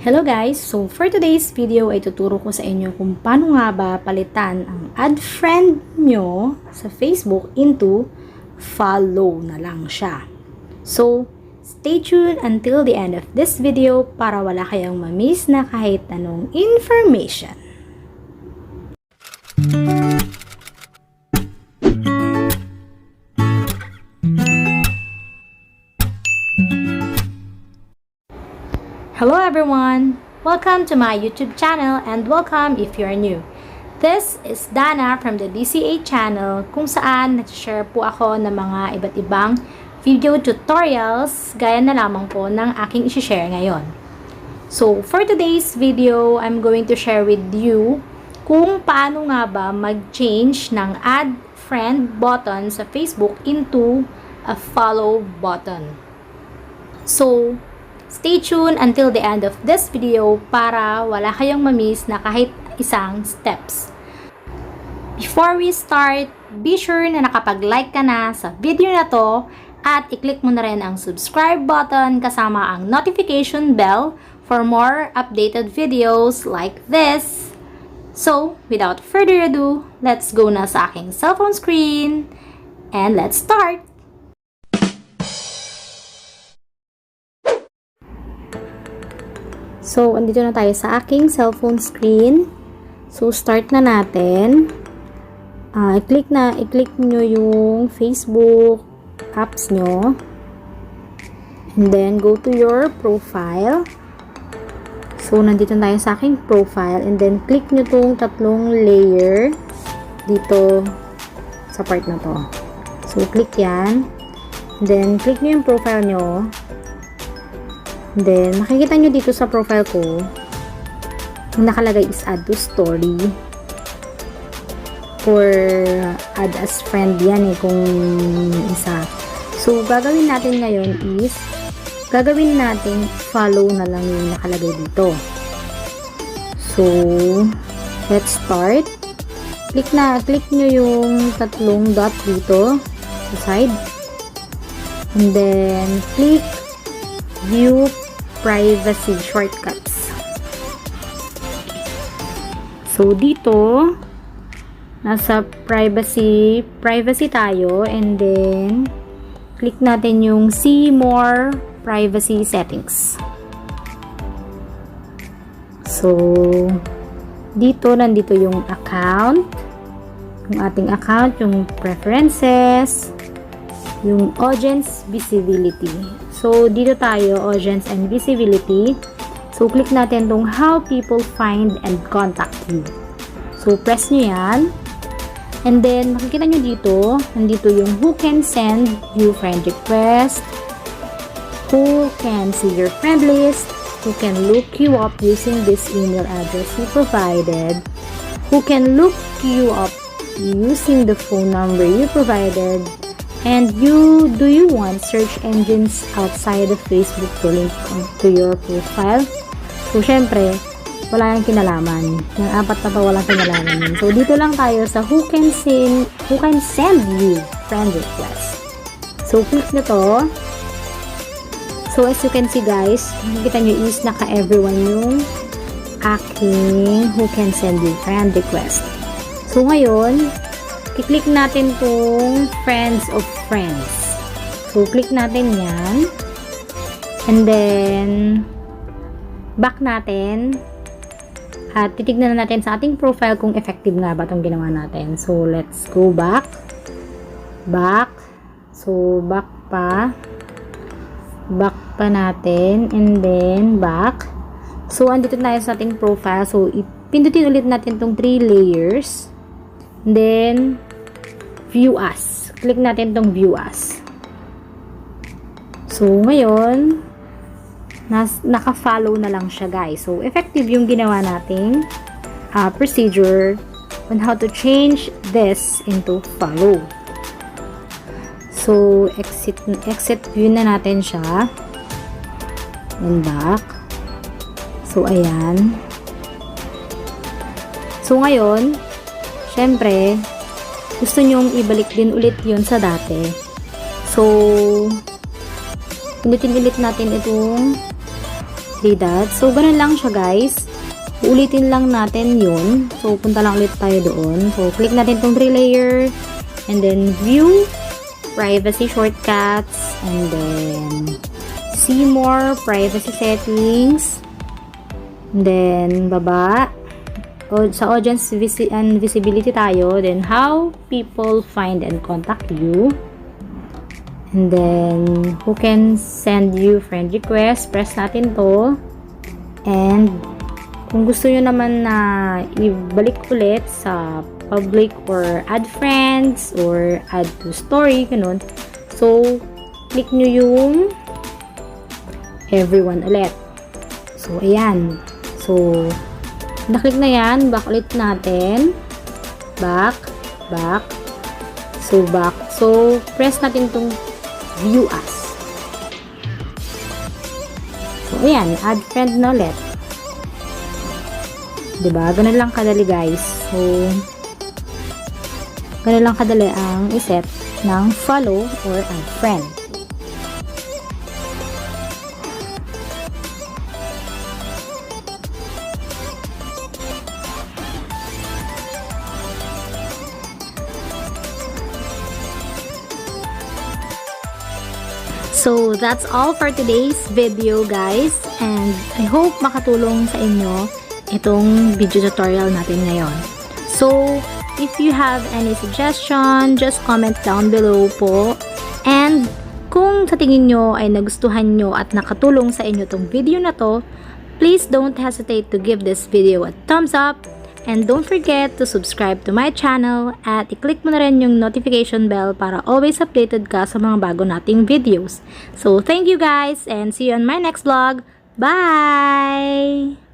Hello guys! So for today's video ay tuturo ko sa inyo kung paano nga ba palitan ang add friend nyo sa Facebook into follow na lang siya. So stay tuned until the end of this video para wala kayong ma-miss na kahit anong information. Hello everyone! Welcome to my YouTube channel and welcome if you are new. This is Dana from the DCA channel kung saan nag-share po ako ng mga iba't ibang video tutorials gaya na lamang po ng aking isi-share ngayon. So for today's video, I'm going to share with you kung paano nga ba mag-change ng add friend button sa Facebook into a follow button. So stay tuned until the end of this video para wala kayong ma-miss na kahit isang steps. Before we start, be sure na nakapag-like ka na sa video na to at i-click mo na rin ang subscribe button kasama ang notification bell for more updated videos like this. So, without further ado, let's go na sa aking cellphone screen and let's start! So, andito na tayo sa aking cellphone screen. So, start na natin. I-click nyo yung Facebook apps nyo. And then, go to your profile. So, nandito na tayo sa aking profile. And then, click nyo tong tatlong layer dito sa part na to. So, click yan. And then, click nyo yung profile nyo. Then, makikita nyo dito sa profile ko, yung nakalagay is add to story or add as friend yan kung isa. So, gagawin natin ngayon is, gagawin natin follow na lang yung nakalagay dito. So, let's start. Click nyo yung tatlong dot dito sa side. And then, click view privacy shortcuts. So, dito, nasa privacy tayo, and then, click natin yung see more privacy settings. So, dito, nandito yung account, yung ating account, yung preferences, yung audience visibility. So, dito tayo, audience and visibility. So, click natin tong how people find and contact you. So, press nyo yan. And then, makikita nyo dito, nandito yung who can send you friend request, who can see your friend list, who can look you up using this email address you provided, who can look you up using the phone number you provided, and do you want search engines outside of Facebook to link to your profile? So, syempre, wala yung kinalaman. Yung apat na to, walang kinalaman. So, dito lang tayo sa who can send you friend request. So, click na to. So, as you can see guys, nakikita nyo is naka-everyone yung aking who can send you friend request. So, ngayon, i-click natin tong friends of friends. So, click natin yan. And then, back natin. At titignan na natin sa ating profile kung effective nga ba itong ginawa natin. So, let's go back. Back. So, back pa. Back pa natin. And then, back. So, andito tayo sa ating profile. So, pindutin ulit natin tong 3 layers. And then, view us. Click natin tong view us. So, ngayon, naka-follow na lang siya guys. So, effective yung ginawa nating procedure on how to change this into follow. So, exit view na natin siya. And back. So, ayan. So, ngayon, syempre, gusto nyong ibalik din ulit yun sa dati. So, pindutin ulit natin itong 3 dots. So, ganun lang siya guys. Uulitin lang natin yun. So, punta lang ulit tayo doon. So, click natin itong 3 layer. And then, view, privacy shortcuts. And then, see more, privacy settings. And then, baba. Sa audience and visibility tayo. Then, how people find and contact you. And then, who can send you friend request. Press natin to. And, kung gusto nyo naman na ibalik ulit sa public or add friends or add to story, ganun. So, click nyo yung everyone ulit. So, ayan. So, naklik na yan. Back ulit natin. Back. Back. So, back. So, press natin itong view as. So, ayan. Add friend na ulit. Diba? Ganun lang kadali guys. So, ganun lang kadali ang iset ng follow or unfriend. So, that's all for today's video guys. And I hope makatulong sa inyo itong video tutorial natin ngayon. So, if you have any suggestion, just comment down below po. And, kung sa tingin nyo ay nagustuhan nyo at nakatulong sa inyo itong video na to, please don't hesitate to give this video a thumbs up. And don't forget to subscribe to my channel at i-click mo na rin yung notification bell para always updated ka sa mga bago nating videos. So, thank you guys and see you on my next vlog. Bye!